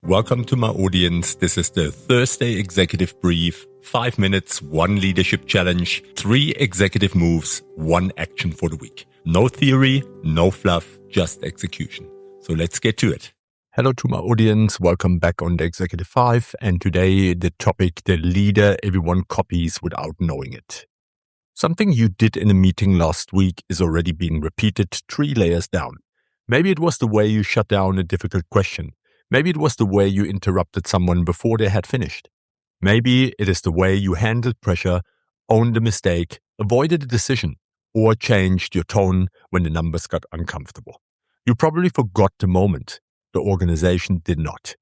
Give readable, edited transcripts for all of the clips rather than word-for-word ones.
Welcome to my audience. This is the Thursday Executive Brief. 5 minutes, 1 leadership challenge, 3 executive moves, 1 action for the week. No theory, no fluff, just execution. So let's get to it. Hello to my audience. Welcome back on the Executive 5. And today the topic, the leader everyone copies without knowing it. Something you did in a meeting last week is already being repeated 3 layers down. Maybe it was the way you shut down a difficult question. Maybe it was the way you interrupted someone before they had finished. Maybe it is the way you handled pressure, owned a mistake, avoided a decision, or changed your tone when the numbers got uncomfortable. You probably forgot the moment. The organization did not.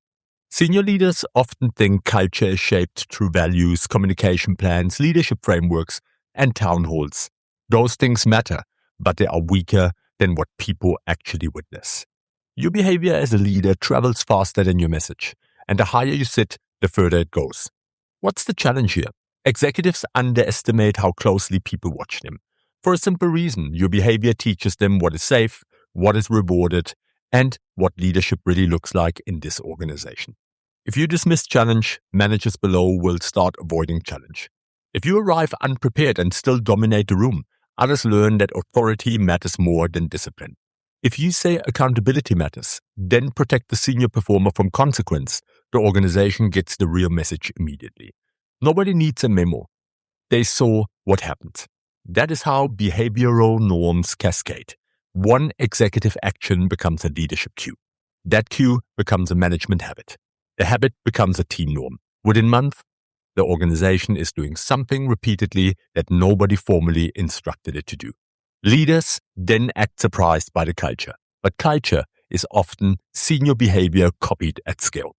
Senior leaders often think culture is shaped through values, communication plans, leadership frameworks, and town halls. Those things matter, but they are weaker than what people actually witness. Your behavior as a leader travels faster than your message, and the higher you sit, the further it goes. What's the challenge here? Executives underestimate how closely people watch them. For a simple reason, your behavior teaches them what is safe, what is rewarded, and what leadership really looks like in this organization. If you dismiss challenge, managers below will start avoiding challenge. If you arrive unprepared and still dominate the room, others learn that authority matters more than discipline. If you say accountability matters, then protect the senior performer from consequence, the organization gets the real message immediately. Nobody needs a memo. They saw what happened. That is how behavioral norms cascade. One executive action becomes a leadership cue. That cue becomes a management habit. The habit becomes a team norm. Within months, the organization is doing something repeatedly that nobody formally instructed it to do. Leaders then act surprised by the culture, but culture is often senior behavior copied at scale.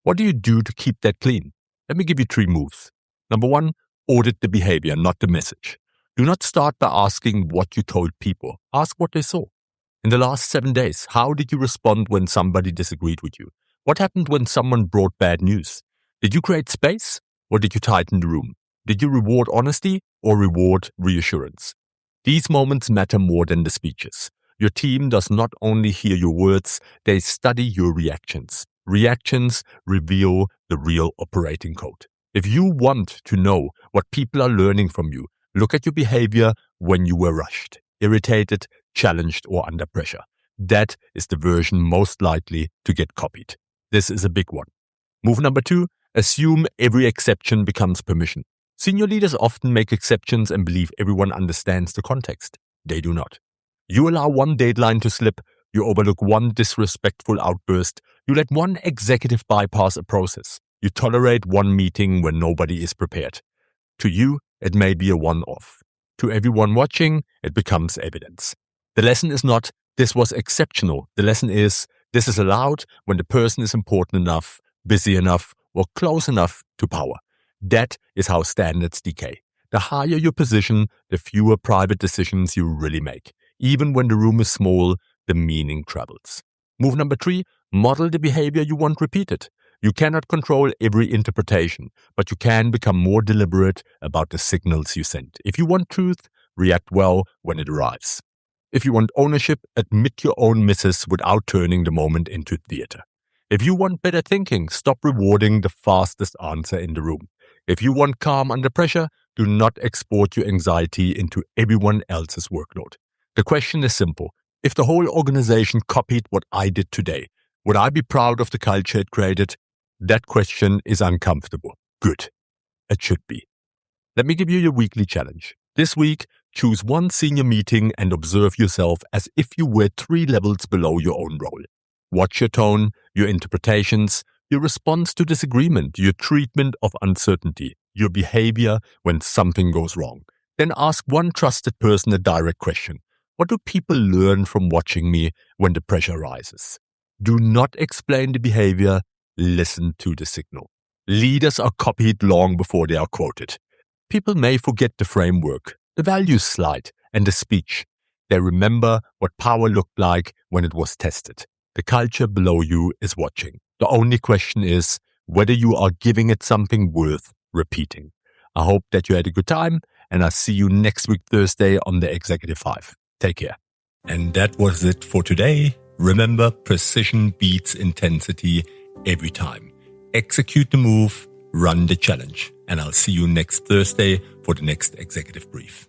What do you do to keep that clean? Let me give you 3 moves. Number 1, audit the behavior, not the message. Do not start by asking what you told people. Ask what they saw. In the last 7 days, how did you respond when somebody disagreed with you? What happened when someone brought bad news? Did you create space or did you tighten the room? Did you reward honesty or reward reassurance? These moments matter more than the speeches. Your team does not only hear your words, they study your reactions. Reactions reveal the real operating code. If you want to know what people are learning from you, look at your behavior when you were rushed, irritated, challenged, or under pressure. That is the version most likely to get copied. This is a big one. Move number 2, assume every exception becomes permission. Senior leaders often make exceptions and believe everyone understands the context. They do not. You allow one deadline to slip, you overlook one disrespectful outburst, you let one executive bypass a process, you tolerate one meeting when nobody is prepared. To you, it may be a one-off. To everyone watching, it becomes evidence. The lesson is not, this was exceptional. The lesson is, this is allowed when the person is important enough, busy enough, or close enough to power. That is how standards decay. The higher your position, the fewer private decisions you really make. Even when the room is small, the meaning travels. Move number 3, model the behavior you want repeated. You cannot control every interpretation, but you can become more deliberate about the signals you send. If you want truth, react well when it arrives. If you want ownership, admit your own misses without turning the moment into theater. If you want better thinking, stop rewarding the fastest answer in the room. If you want calm under pressure, do not export your anxiety into everyone else's workload. The question is simple. If the whole organization copied what I did today, would I be proud of the culture it created? That question is uncomfortable. Good. It should be. Let me give you your weekly challenge. This week, choose one senior meeting and observe yourself as if you were 3 levels below your own role. Watch your tone, your interpretations, your response to disagreement, your treatment of uncertainty, your behavior when something goes wrong. Then ask one trusted person a direct question. What do people learn from watching me when the pressure rises? Do not explain the behavior, listen to the signal. Leaders are copied long before they are quoted. People may forget the framework, the values slide, and the speech. They remember what power looked like when it was tested. The culture below you is watching. The only question is whether you are giving it something worth repeating. I hope that you had a good time, and I'll see you next week Thursday on the Executive 5. Take care. And that was it for today. Remember, precision beats intensity every time. Execute the move, run the challenge, and I'll see you next Thursday for the next executive brief.